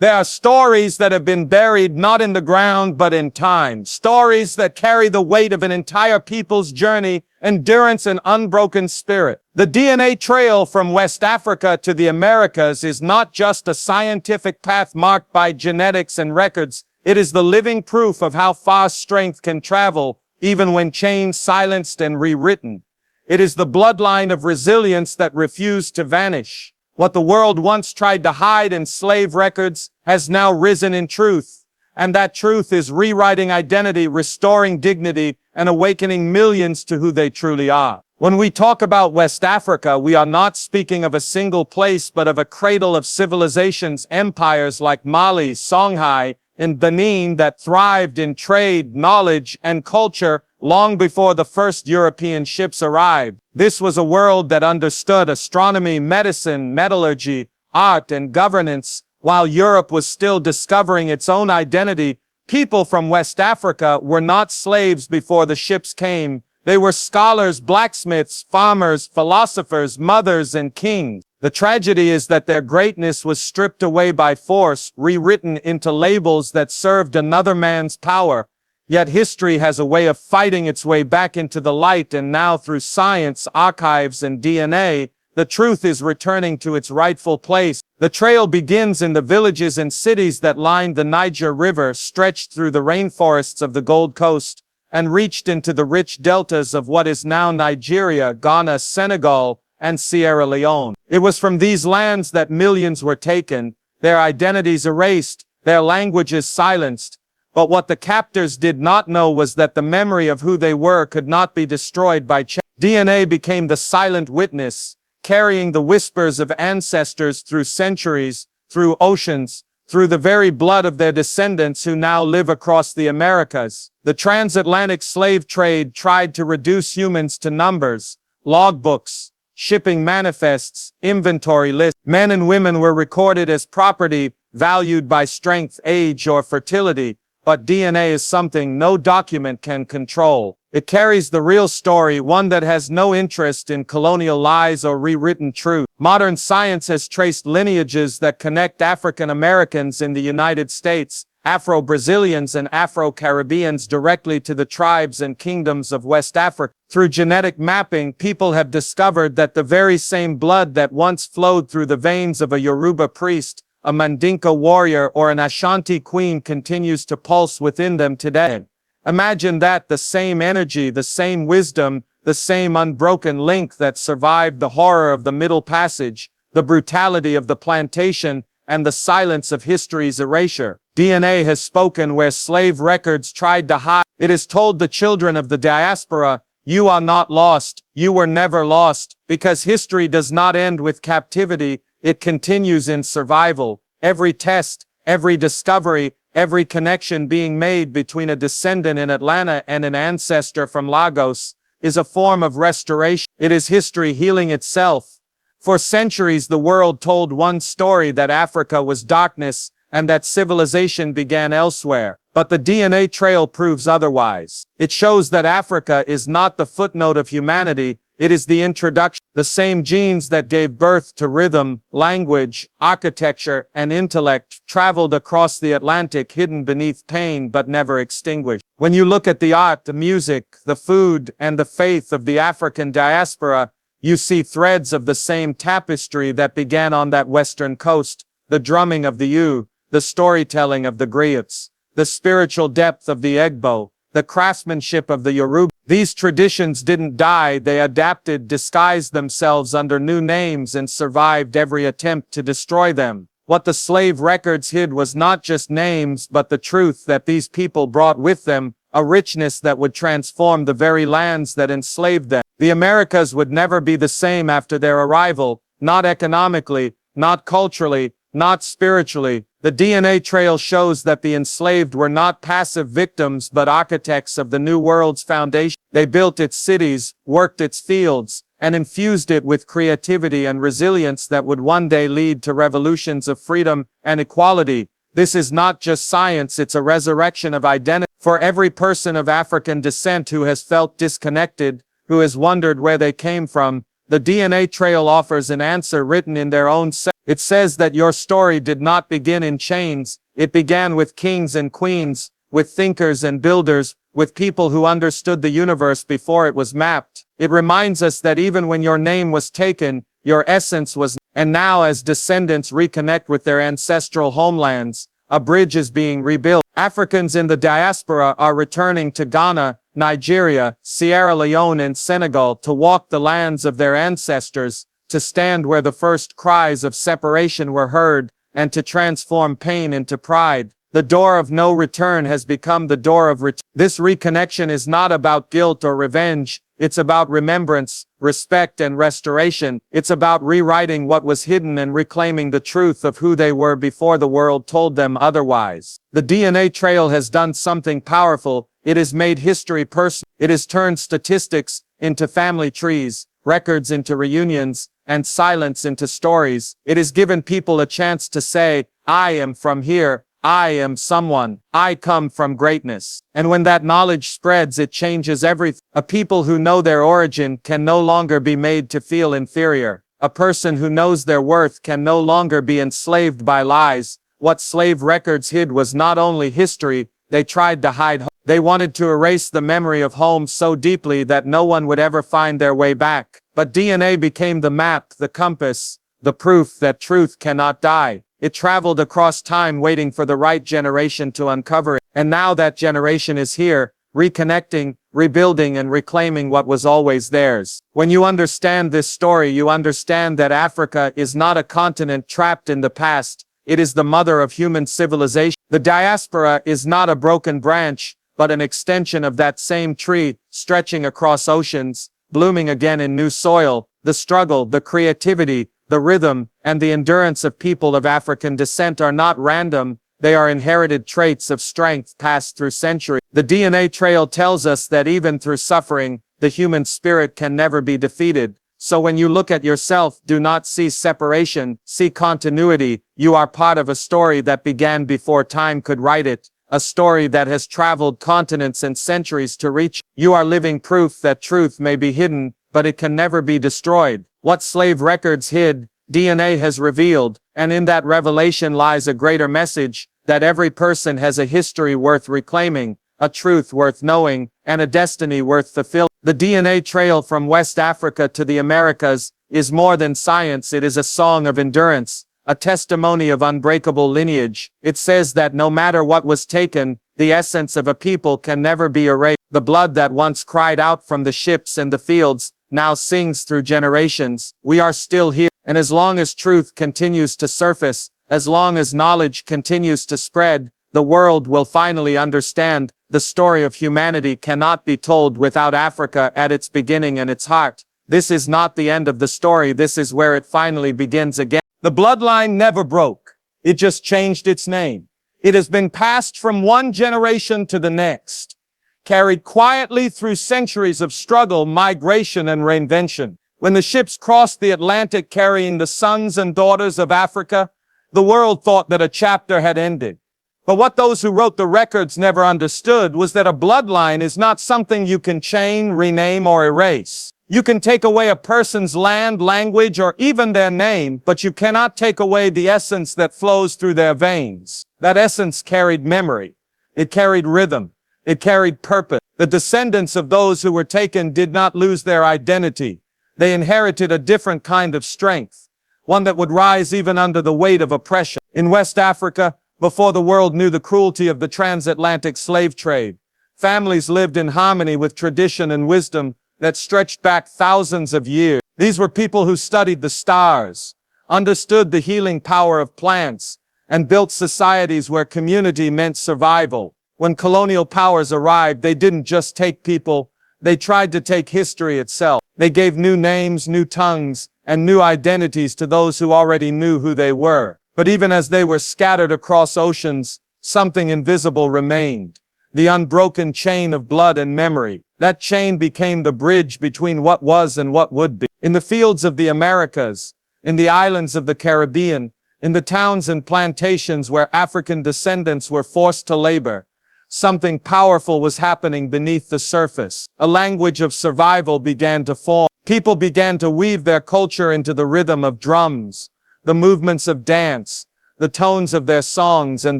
There are stories that have been buried not in the ground but in time. Stories that carry the weight of an entire people's journey, endurance, and unbroken spirit. The DNA trail from West Africa to the Americas is not just a scientific path marked by genetics and records. It is the living proof of how far strength can travel, even when chained, silenced, and rewritten. It is the bloodline of resilience that refused to vanish. What the world once tried to hide in slave records has now risen in truth. And that truth is rewriting identity, restoring dignity, and awakening millions to who they truly are. When we talk about West Africa, we are not speaking of a single place, but of a cradle of civilizations, empires like Mali, Songhai, and Benin that thrived in trade, knowledge, and culture long before the first European ships arrived. This was a world that understood astronomy, medicine, metallurgy, art, and governance. While Europe was still discovering its own identity, people from West Africa were not slaves before the ships came. They were scholars, blacksmiths, farmers, philosophers, mothers, and kings. The tragedy is that their greatness was stripped away by force, rewritten into labels that served another man's power. Yet history has a way of fighting its way back into the light, and now through science, archives, and DNA, the truth is returning to its rightful place. The trail begins in the villages and cities that lined the Niger River, stretched through the rainforests of the Gold Coast, and reached into the rich deltas of what is now Nigeria, Ghana, Senegal, and Sierra Leone. It was from these lands that millions were taken, their identities erased, their languages silenced. But what the captors did not know was that the memory of who they were could not be destroyed by change. DNA became the silent witness, carrying the whispers of ancestors through centuries, through oceans, through the very blood of their descendants who now live across the Americas. The transatlantic slave trade tried to reduce humans to numbers, logbooks, shipping manifests, inventory lists. Men and women were recorded as property, valued by strength, age, or fertility. But DNA is something no document can control. It carries the real story, one that has no interest in colonial lies or rewritten truth. Modern science has traced lineages that connect African Americans in the United States, Afro-Brazilians and Afro-Caribbeans directly to the tribes and kingdoms of West Africa. Through genetic mapping, people have discovered that the very same blood that once flowed through the veins of a Yoruba priest, a Mandinka warrior, or an Ashanti queen continues to pulse within them today. Imagine that, the same energy, the same wisdom, the same unbroken link that survived the horror of the Middle Passage, the brutality of the plantation, and the silence of history's erasure. DNA has spoken where slave records tried to hide. It has told the children of the diaspora, you are not lost, you were never lost, because history does not end with captivity, it continues in survival. Every test, every discovery, every connection being made between a descendant in Atlanta and an ancestor from Lagos is a form of restoration. It is history healing itself. For centuries, the world told one story, that Africa was darkness and that civilization began elsewhere. But the DNA trail proves otherwise. It shows that Africa is not the footnote of humanity, it is the introduction. The same genes that gave birth to rhythm, language, architecture, and intellect traveled across the Atlantic, hidden beneath pain but never extinguished. When you look at the art, the music, the food, and the faith of the African diaspora, you see threads of the same tapestry that began on that western coast, the drumming of the U, the storytelling of the griots, the spiritual depth of the Egbo, the craftsmanship of the Yoruba. These traditions didn't die, they adapted, disguised themselves under new names, and survived every attempt to destroy them. What the slave records hid was not just names, but the truth that these people brought with them, a richness that would transform the very lands that enslaved them. The Americas would never be the same after their arrival, not economically, not culturally, not spiritually. The DNA trail shows that the enslaved were not passive victims but architects of the New World's foundation. They built its cities, worked its fields, and infused it with creativity and resilience that would one day lead to revolutions of freedom and equality. This is not just science, it's a resurrection of identity. For every person of African descent who has felt disconnected, who has wondered where they came from, The DNA trail offers an answer written in their own set. It says that your story did not begin in chains. It began with kings and queens, with thinkers and builders, with people who understood the universe before it was mapped. It reminds us that even when your name was taken, your essence was. And now as descendants reconnect with their ancestral homelands, a bridge is being rebuilt. Africans in the diaspora are returning to Ghana, Nigeria, Sierra Leone and Senegal to walk the lands of their ancestors, to stand where the first cries of separation were heard, and to transform pain into pride. The door of no return has become the door of return. This reconnection is not about guilt or revenge. It's about remembrance, respect, and restoration. It's about rewriting what was hidden and reclaiming the truth of who they were before the world told them otherwise. The DNA trail has done something powerful. It has made history personal. It has turned statistics into family trees, records into reunions, and silence into stories. It has given people a chance to say, I am from here. I am someone. I come from greatness. And when that knowledge spreads, it changes everything. A people who know their origin can no longer be made to feel inferior. A person who knows their worth can no longer be enslaved by lies. What slave records hid was not only history, they tried to hide. They wanted to erase the memory of home so deeply that no one would ever find their way back. But DNA became the map, the compass, the proof that truth cannot die. It traveled across time waiting for the right generation to uncover it. And now that generation is here, reconnecting, rebuilding, and reclaiming what was always theirs. When you understand this story, you understand that Africa is not a continent trapped in the past. It is the mother of human civilization. The diaspora is not a broken branch, but an extension of that same tree, stretching across oceans, blooming again in new soil. The struggle, the creativity, the rhythm, and the endurance of people of African descent are not random. They are inherited traits of strength passed through centuries. The DNA trail tells us that even through suffering, the human spirit can never be defeated. So when you look at yourself, do not see separation, see continuity. You are part of a story that began before time could write it, a story that has traveled continents and centuries to reach. You are living proof that truth may be hidden, but it can never be destroyed. What slave records hid, DNA has revealed, and in that revelation lies a greater message, that every person has a history worth reclaiming, a truth worth knowing, and a destiny worth fulfilling. The DNA trail from West Africa to the Americas is more than science. It is a song of endurance, a testimony of unbreakable lineage. It says that no matter what was taken, the essence of a people can never be erased. The blood that once cried out from the ships and the fields now sings through generations. We are still here, and as long as truth continues to surface, as long as knowledge continues to spread, the world will finally understand. The story of humanity cannot be told without Africa at its beginning and its heart. This is not the end of the story. This is where it finally begins again. The bloodline never broke. It just changed its name. It has been passed from one generation to the next, carried quietly through centuries of struggle, migration, and reinvention. When the ships crossed the Atlantic carrying the sons and daughters of Africa, the world thought that a chapter had ended. But what those who wrote the records never understood was that a bloodline is not something you can chain, rename, or erase. You can take away a person's land, language, or even their name, but you cannot take away the essence that flows through their veins. That essence carried memory. It carried rhythm. It carried purpose. The descendants of those who were taken did not lose their identity. They inherited a different kind of strength, one that would rise even under the weight of oppression. In West Africa, before the world knew the cruelty of the transatlantic slave trade, families lived in harmony with tradition and wisdom that stretched back thousands of years. These were people who studied the stars, understood the healing power of plants, and built societies where community meant survival. When colonial powers arrived, they didn't just take people, they tried to take history itself. They gave new names, new tongues, and new identities to those who already knew who they were. But even as they were scattered across oceans, something invisible remained. The unbroken chain of blood and memory. That chain became the bridge between what was and what would be. In the fields of the Americas, in the islands of the Caribbean, in the towns and plantations where African descendants were forced to labor, Something powerful was happening beneath the surface. A language of survival began to form. People began to weave their culture into the rhythm of drums, the movements of dance, the tones of their songs, and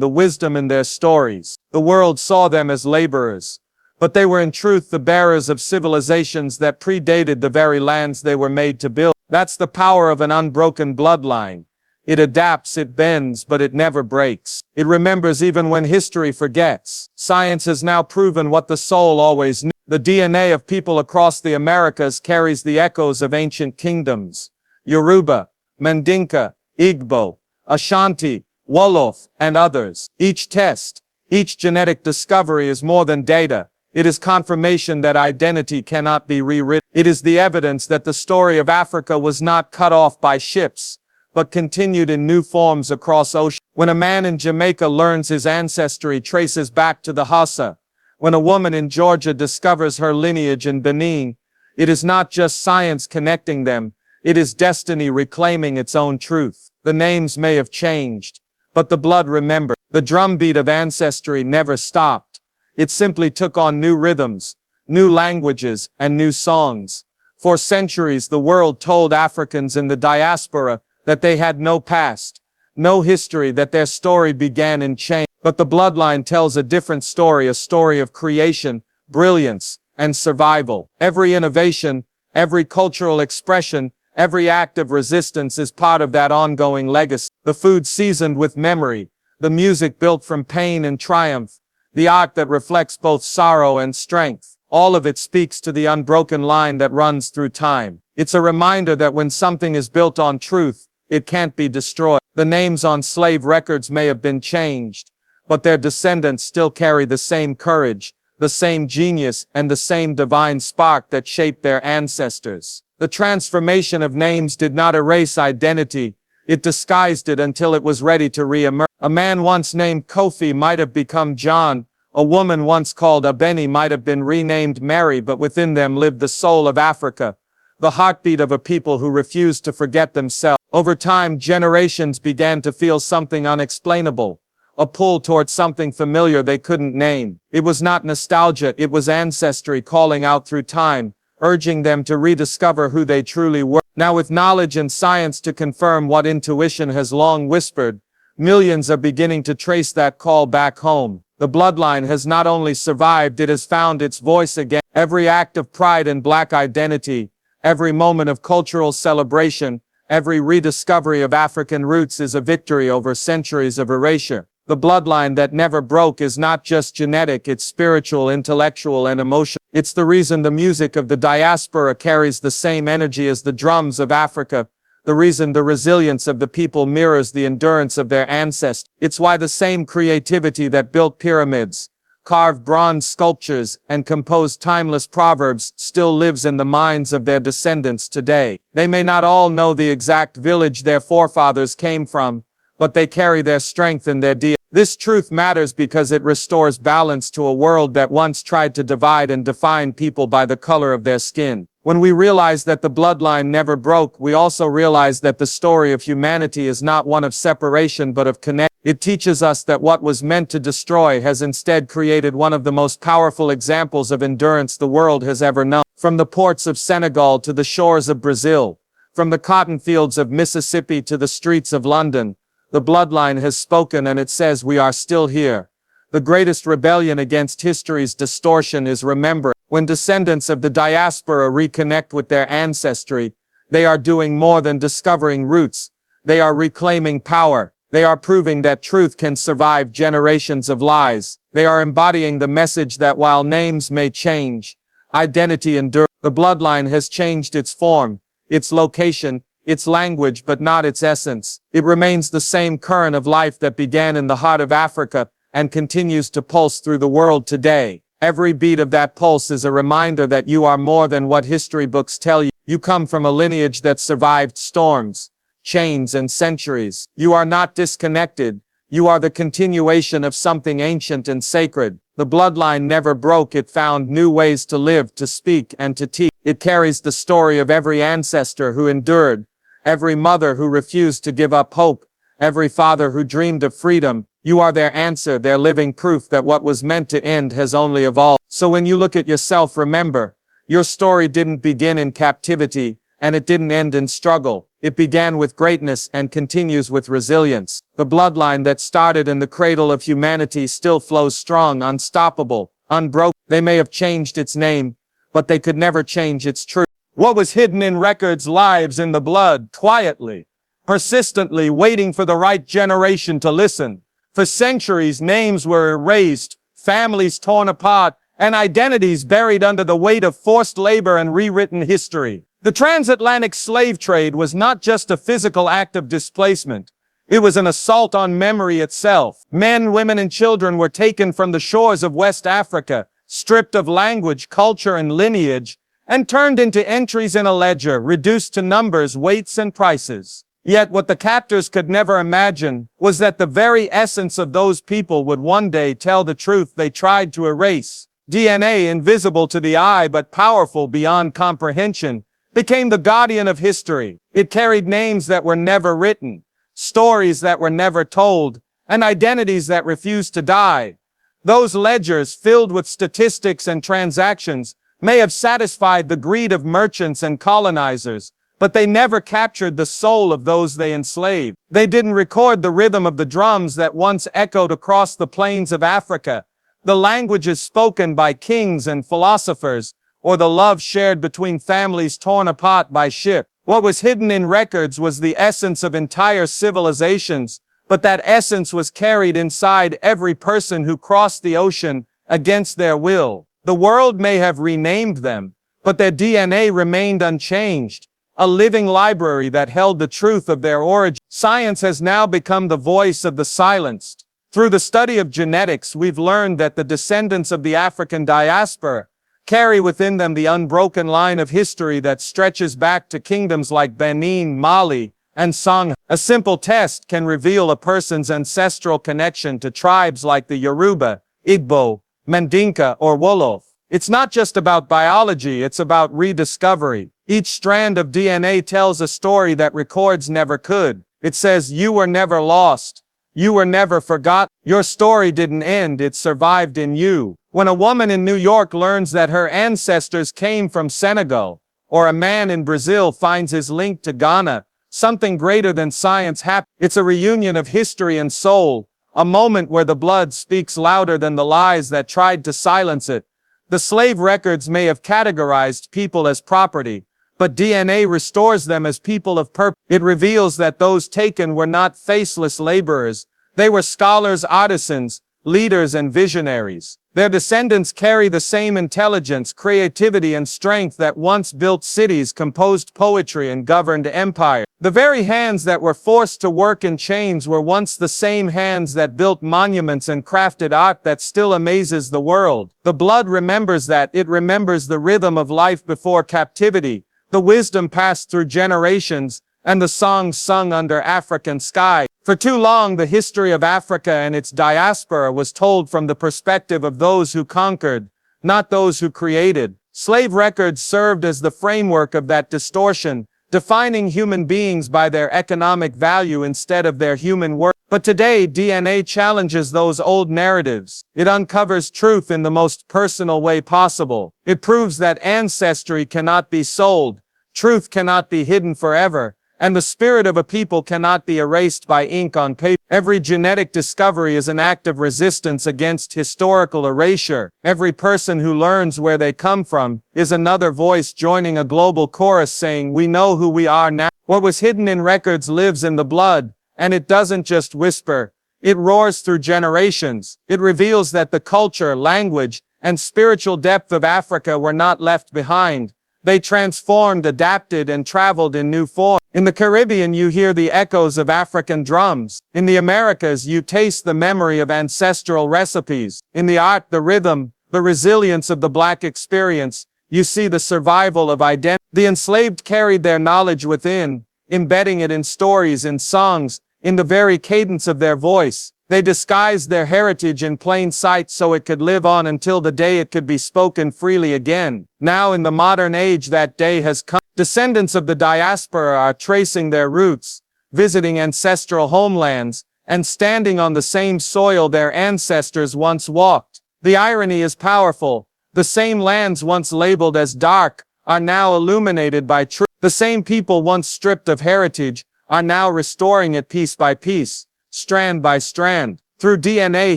the wisdom in their stories. The world saw them as laborers, but they were in truth the bearers of civilizations that predated the very lands they were made to build. That's the power of an unbroken bloodline. It adapts, it bends, but it never breaks. It remembers even when history forgets. Science has now proven what the soul always knew. The DNA of people across the Americas carries the echoes of ancient kingdoms. Yoruba, Mandinka, Igbo, Ashanti, Wolof, and others. Each test, each genetic discovery is more than data. It is confirmation that identity cannot be rewritten. It is the evidence that the story of Africa was not cut off by ships, but continued in new forms across oceans. When a man in Jamaica learns his ancestry traces back to the Hausa, when a woman in Georgia discovers her lineage in Benin, it is not just science connecting them, it is destiny reclaiming its own truth. The names may have changed, but the blood remembered. The drumbeat of ancestry never stopped. It simply took on new rhythms, new languages, and new songs. For centuries, the world told Africans in the diaspora that they had no past, no history, that their story began in change. But the bloodline tells a different story, a story of creation, brilliance, and survival. Every innovation, every cultural expression, every act of resistance is part of that ongoing legacy. The food seasoned with memory, the music built from pain and triumph, the art that reflects both sorrow and strength. All of it speaks to the unbroken line that runs through time. It's a reminder that when something is built on truth, it can't be destroyed. The names on slave records may have been changed, but their descendants still carry the same courage, the same genius, and the same divine spark that shaped their ancestors. The transformation of names did not erase identity, it disguised it until it was ready to re-emerge. A man once named Kofi might have become John, a woman once called Abeni might have been renamed Mary, but within them lived the soul of Africa, the heartbeat of a people who refused to forget themselves. Over time, generations began to feel something unexplainable, a pull towards something familiar they couldn't name. It was not nostalgia, it was ancestry calling out through time, urging them to rediscover who they truly were. Now, with knowledge and science to confirm what intuition has long whispered, millions are beginning to trace that call back home. The bloodline has not only survived, it has found its voice again. Every act of pride in Black identity, every moment of cultural celebration, every rediscovery of African roots is a victory over centuries of erasure. The bloodline that never broke is not just genetic, it's spiritual, intellectual, and emotional. It's the reason the music of the diaspora carries the same energy as the drums of Africa, the reason the resilience of the people mirrors the endurance of their ancestors. It's why the same creativity that built pyramids, carved bronze sculptures, and composed timeless proverbs still lives in the minds of their descendants today. They may not all know the exact village their forefathers came from, but they carry their strength in their DNA. This truth matters because it restores balance to a world that once tried to divide and define people by the color of their skin. When we realize that the bloodline never broke, we also realize that the story of humanity is not one of separation but of connection. It teaches us that what was meant to destroy has instead created one of the most powerful examples of endurance the world has ever known. From the ports of Senegal to the shores of Brazil, from the cotton fields of Mississippi to the streets of London, the bloodline has spoken, and it says we are still here. The greatest rebellion against history's distortion is remembrance. When descendants of the diaspora reconnect with their ancestry, they are doing more than discovering roots. They are reclaiming power. They are proving that truth can survive generations of lies. They are embodying the message that while names may change, identity endures. The bloodline has changed its form, its location, its language, but not its essence. It remains the same current of life that began in the heart of Africa and continues to pulse through the world today. Every beat of that pulse is a reminder that you are more than what history books tell you. You come from a lineage that survived storms, chains, and centuries. You are not disconnected. You are the continuation of something ancient and sacred. The bloodline never broke. It found new ways to live, to speak, and to teach. It carries the story of every ancestor who endured, every mother who refused to give up hope, every father who dreamed of freedom, You are their answer, their living proof that what was meant to end has only evolved. So when you look at yourself, remember, your story didn't begin in captivity, and it didn't end in struggle. It began with greatness and continues with resilience. The bloodline that started in the cradle of humanity still flows strong, unstoppable, unbroken. They may have changed its name, but they could never change its truth. What was hidden in records lives in the blood, quietly, persistently, waiting for the right generation to listen. For centuries, names were erased, families torn apart, and identities buried under the weight of forced labor and rewritten history. The transatlantic slave trade was not just a physical act of displacement. It was an assault on memory itself. Men, women, and children were taken from the shores of West Africa, stripped of language, culture, and lineage, and turned into entries in a ledger, reduced to numbers, weights, and prices. Yet what the captors could never imagine was that the very essence of those people would one day tell the truth they tried to erase. DNA, invisible to the eye but powerful beyond comprehension, became the guardian of history. It carried names that were never written, stories that were never told, and identities that refused to die. Those ledgers, filled with statistics and transactions, may have satisfied the greed of merchants and colonizers, but they never captured the soul of those they enslaved. They didn't record the rhythm of the drums that once echoed across the plains of Africa, the languages spoken by kings and philosophers, or the love shared between families torn apart by ship. What was hidden in records was the essence of entire civilizations, but that essence was carried inside every person who crossed the ocean against their will. The world may have renamed them, but their DNA remained unchanged, a living library that held the truth of their origin. Science has now become the voice of the silenced. Through the study of genetics, we've learned that the descendants of the African diaspora carry within them the unbroken line of history that stretches back to kingdoms like Benin, Mali, and Songhay. A simple test can reveal a person's ancestral connection to tribes like the Yoruba, Igbo, Mandinka, or Wolof. It's not just about biology, it's about rediscovery. Each strand of DNA tells a story that records never could. It says, you were never lost. You were never forgotten. Your story didn't end, it survived in you. When a woman in New York learns that her ancestors came from Senegal, or a man in Brazil finds his link to Ghana, something greater than science happens. It's a reunion of history and soul, a moment where the blood speaks louder than the lies that tried to silence it. The slave records may have categorized people as property, but DNA restores them as people of purpose. It reveals that those taken were not faceless laborers. They were scholars, artisans, leaders, and visionaries. Their descendants carry the same intelligence, creativity, and strength that once built cities, composed poetry, and governed empires. The very hands that were forced to work in chains were once the same hands that built monuments and crafted art that still amazes the world. The blood remembers that. It remembers the rhythm of life before captivity, the wisdom passed through generations, and the songs sung under African sky. For too long, the history of Africa and its diaspora was told from the perspective of those who conquered, not those who created. Slave records served as the framework of that distortion, defining human beings by their economic value instead of their human worth. But today, DNA challenges those old narratives. It uncovers truth in the most personal way possible. It proves that ancestry cannot be sold, truth cannot be hidden forever, and the spirit of a people cannot be erased by ink on paper. Every genetic discovery is an act of resistance against historical erasure. Every person who learns where they come from is another voice joining a global chorus saying, we know who we are now. What was hidden in records lives in the blood, and it doesn't just whisper. It roars through generations. It reveals that the culture, language, and spiritual depth of Africa were not left behind. They transformed, adapted, and traveled in new forms. In the Caribbean, you hear the echoes of African drums. In the Americas, you taste the memory of ancestral recipes. In the art, the rhythm, the resilience of the Black experience, you see the survival of identity. The enslaved carried their knowledge within, embedding it in stories, in songs, in the very cadence of their voice. They disguised their heritage in plain sight so it could live on until the day it could be spoken freely again. Now in the modern age, that day has come. Descendants of the diaspora are tracing their roots, visiting ancestral homelands, and standing on the same soil their ancestors once walked. The irony is powerful. The same lands once labeled as dark are now illuminated by truth. The same people once stripped of heritage are now restoring it piece by piece, strand by strand. Through DNA,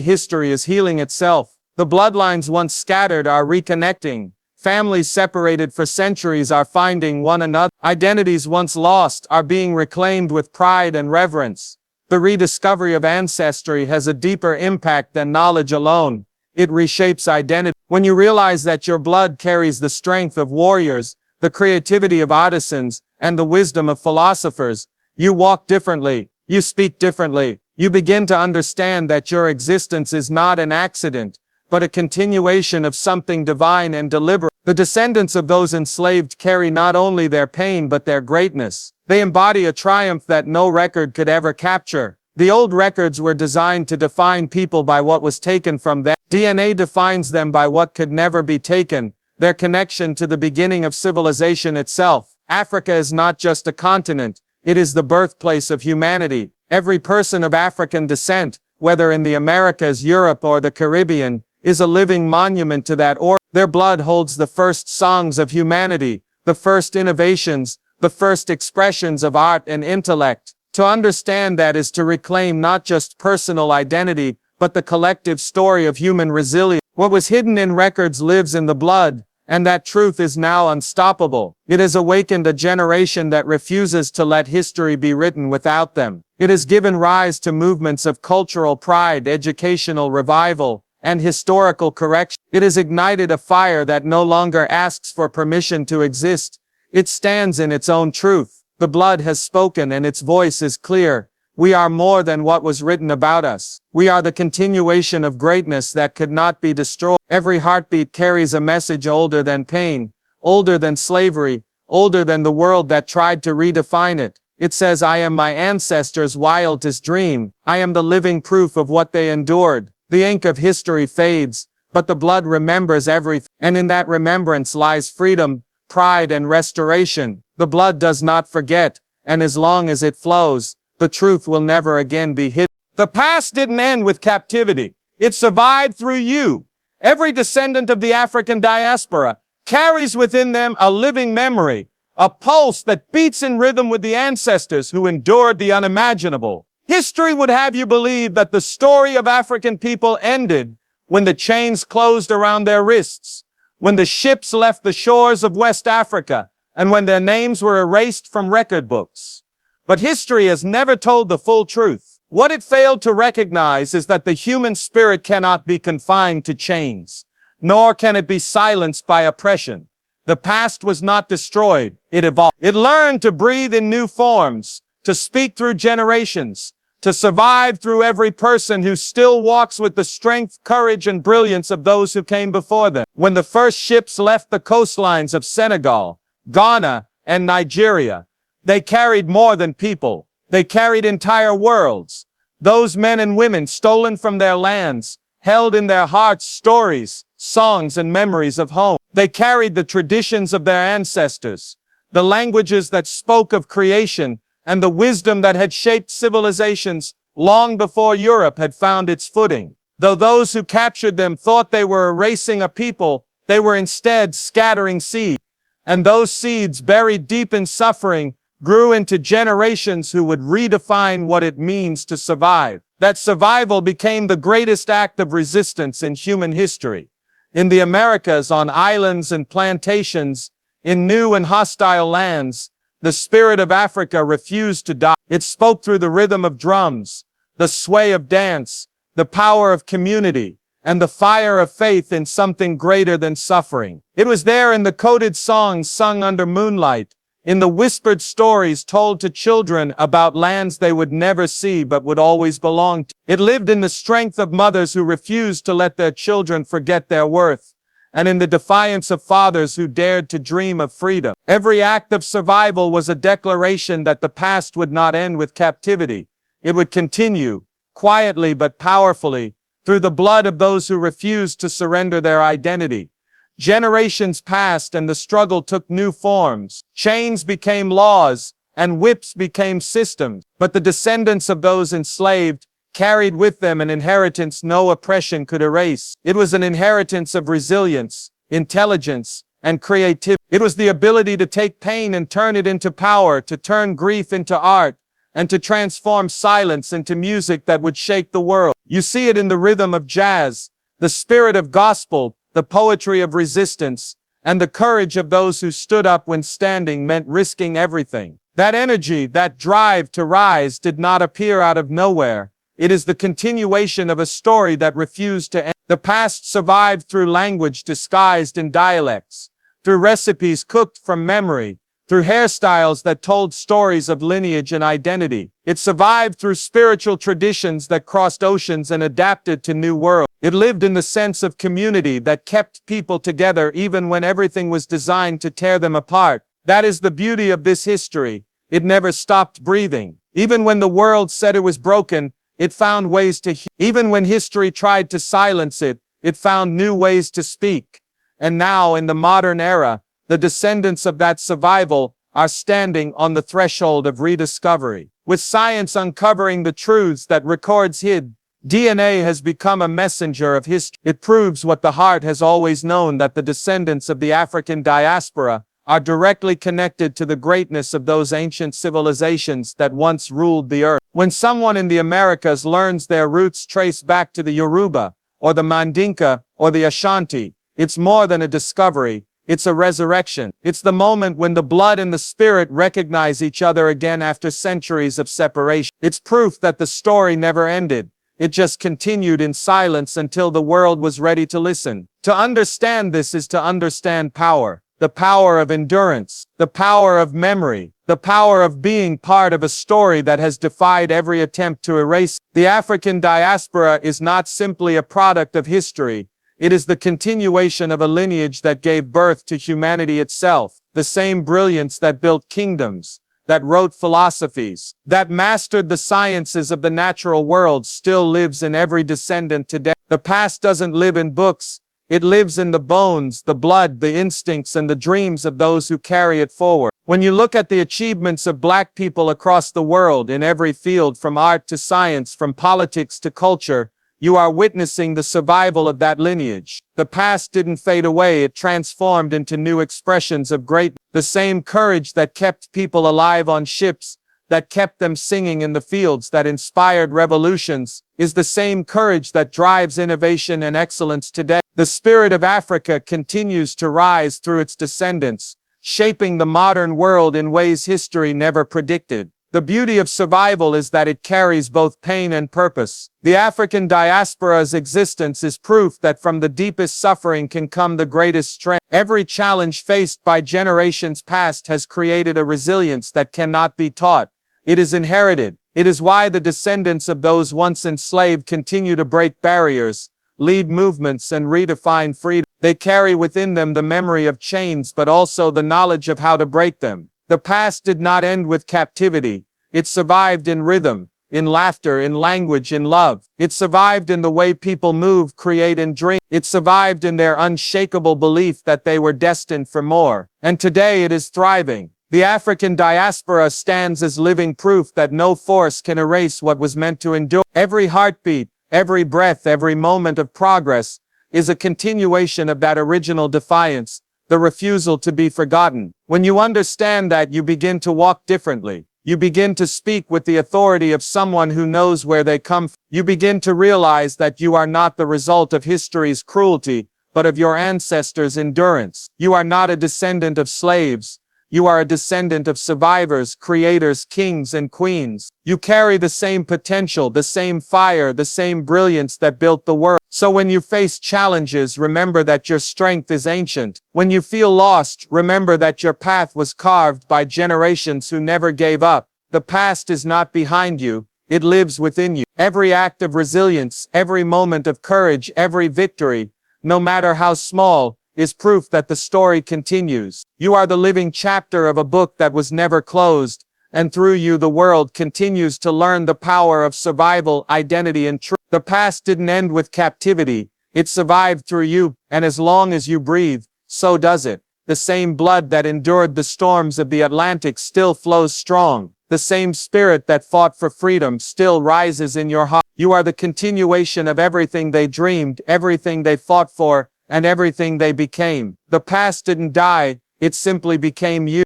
history is healing itself. The bloodlines once scattered are reconnecting. Families separated for centuries are finding one another. Identities once lost are being reclaimed with pride and reverence. The rediscovery of ancestry has a deeper impact than knowledge alone. It reshapes identity. When you realize that your blood carries the strength of warriors, the creativity of artisans, and the wisdom of philosophers, you walk differently, you speak differently, you begin to understand that your existence is not an accident, but a continuation of something divine and deliberate. The descendants of those enslaved carry not only their pain but their greatness. They embody a triumph that no record could ever capture. The old records were designed to define people by what was taken from them. DNA defines them by what could never be taken, their connection to the beginning of civilization itself. Africa is not just a continent, it is the birthplace of humanity. Every person of African descent, whether in the Americas, Europe, or the Caribbean, is a living monument to that order. Their blood holds the first songs of humanity, the first innovations, the first expressions of art and intellect. To understand that is to reclaim not just personal identity, but the collective story of human resilience. What was hidden in records lives in the blood, and that truth is now unstoppable. It has awakened a generation that refuses to let history be written without them. It has given rise to movements of cultural pride, educational revival, and historical correction. It has ignited a fire that no longer asks for permission to exist. It stands in its own truth. The blood has spoken and its voice is clear. We are more than what was written about us. We are the continuation of greatness that could not be destroyed. Every heartbeat carries a message older than pain, older than slavery, older than the world that tried to redefine it. It says, I am my ancestors' wildest dream. I am the living proof of what they endured. The ink of history fades, but the blood remembers everything. And in that remembrance lies freedom, pride, and restoration. The blood does not forget, and as long as it flows, the truth will never again be hidden. The past didn't end with captivity. It survived through you. Every descendant of the African diaspora carries within them a living memory, a pulse that beats in rhythm with the ancestors who endured the unimaginable. History would have you believe that the story of African people ended when the chains closed around their wrists, when the ships left the shores of West Africa, and when their names were erased from record books. But history has never told the full truth. What it failed to recognize is that the human spirit cannot be confined to chains, nor can it be silenced by oppression. The past was not destroyed, it evolved. It learned to breathe in new forms, to speak through generations, to survive through every person who still walks with the strength, courage, and brilliance of those who came before them. When the first ships left the coastlines of Senegal, Ghana, and Nigeria, they carried more than people. They carried entire worlds. Those men and women stolen from their lands, held in their hearts stories, songs, and memories of home. They carried the traditions of their ancestors, the languages that spoke of creation, and the wisdom that had shaped civilizations long before Europe had found its footing. Though those who captured them thought they were erasing a people, they were instead scattering seeds. And those seeds, buried deep in suffering, grew into generations who would redefine what it means to survive. That survival became the greatest act of resistance in human history. In the Americas, on islands and plantations, in new and hostile lands, the spirit of Africa refused to die. It spoke through the rhythm of drums, the sway of dance, the power of community, and the fire of faith in something greater than suffering. It was there in the coded songs sung under moonlight, in the whispered stories told to children about lands they would never see but would always belong to. It lived in the strength of mothers who refused to let their children forget their worth, and in the defiance of fathers who dared to dream of freedom. Every act of survival was a declaration that the past would not end with captivity. It would continue, quietly but powerfully, through the blood of those who refused to surrender their identity. Generations passed and the struggle took new forms. Chains became laws, and whips became systems. But the descendants of those enslaved carried with them an inheritance no oppression could erase. It was an inheritance of resilience, intelligence, and creativity. It was the ability to take pain and turn it into power, to turn grief into art, and to transform silence into music that would shake the world. You see it in the rhythm of jazz, the spirit of gospel, the poetry of resistance, and the courage of those who stood up when standing meant risking everything. That energy, that drive to rise did not appear out of nowhere. It is the continuation of a story that refused to end. The past survived through language disguised in dialects, through recipes cooked from memory, through hairstyles that told stories of lineage and identity. It survived through spiritual traditions that crossed oceans and adapted to new worlds. It lived in the sense of community that kept people together even when everything was designed to tear them apart. That is the beauty of this history. It never stopped breathing. Even when the world said it was broken, it found ways to heal. Even when history tried to silence it, it found new ways to speak. And now, in the modern era, the descendants of that survival are standing on the threshold of rediscovery. With science uncovering the truths that records hid, DNA has become a messenger of history. It proves what the heart has always known, that the descendants of the African diaspora are directly connected to the greatness of those ancient civilizations that once ruled the earth. When someone in the Americas learns their roots trace back to the Yoruba, or the Mandinka, or the Ashanti, it's more than a discovery, it's a resurrection. It's the moment when the blood and the spirit recognize each other again after centuries of separation. It's proof that the story never ended. It just continued in silence until the world was ready to listen. To understand this is to understand power. The power of endurance, the power of memory, the power of being part of a story that has defied every attempt to erase. The African diaspora is not simply a product of history. It is the continuation of a lineage that gave birth to humanity itself. The same brilliance that built kingdoms, that wrote philosophies, that mastered the sciences of the natural world still lives in every descendant today. The past doesn't live in books. It lives in the bones, the blood, the instincts, and the dreams of those who carry it forward. When you look at the achievements of Black people across the world in every field, from art to science, from politics to culture, you are witnessing the survival of that lineage. The past didn't fade away, it transformed into new expressions of greatness. The same courage that kept people alive on ships, that kept them singing in the fields, that inspired revolutions, is the same courage that drives innovation and excellence today. The spirit of Africa continues to rise through its descendants, shaping the modern world in ways history never predicted. The beauty of survival is that it carries both pain and purpose. The African diaspora's existence is proof that from the deepest suffering can come the greatest strength. Every challenge faced by generations past has created a resilience that cannot be taught. It is inherited. It is why the descendants of those once enslaved continue to break barriers, lead movements, and redefine freedom. They carry within them the memory of chains, but also the knowledge of how to break them. The past did not end with captivity. It survived in rhythm, in laughter, in language, in love. It survived in the way people move, create, and dream. It survived in their unshakable belief that they were destined for more. And today it is thriving. The African diaspora stands as living proof that no force can erase what was meant to endure. Every heartbeat, every breath, every moment of progress is a continuation of that original defiance, the refusal to be forgotten. When you understand that, you begin to walk differently. You begin to speak with the authority of someone who knows where they come from. You begin to realize that you are not the result of history's cruelty, but of your ancestors' endurance. You are not a descendant of slaves. You are a descendant of survivors, creators, kings, and queens. You carry the same potential, the same fire, the same brilliance that built the world. So when you face challenges, remember that your strength is ancient. When you feel lost, remember that your path was carved by generations who never gave up. The past is not behind you, it lives within you. Every act of resilience, every moment of courage, every victory, no matter how small, is proof that the story continues. You are the living chapter of a book that was never closed, and through you the world continues to learn the power of survival, identity, and truth. The past didn't end with captivity, it survived through you, and as long as you breathe, so does it. The same blood that endured the storms of the Atlantic still flows strong. The same spirit that fought for freedom still rises in your heart. You are the continuation of everything they dreamed, everything they fought for, and everything they became. The past didn't die, it simply became you.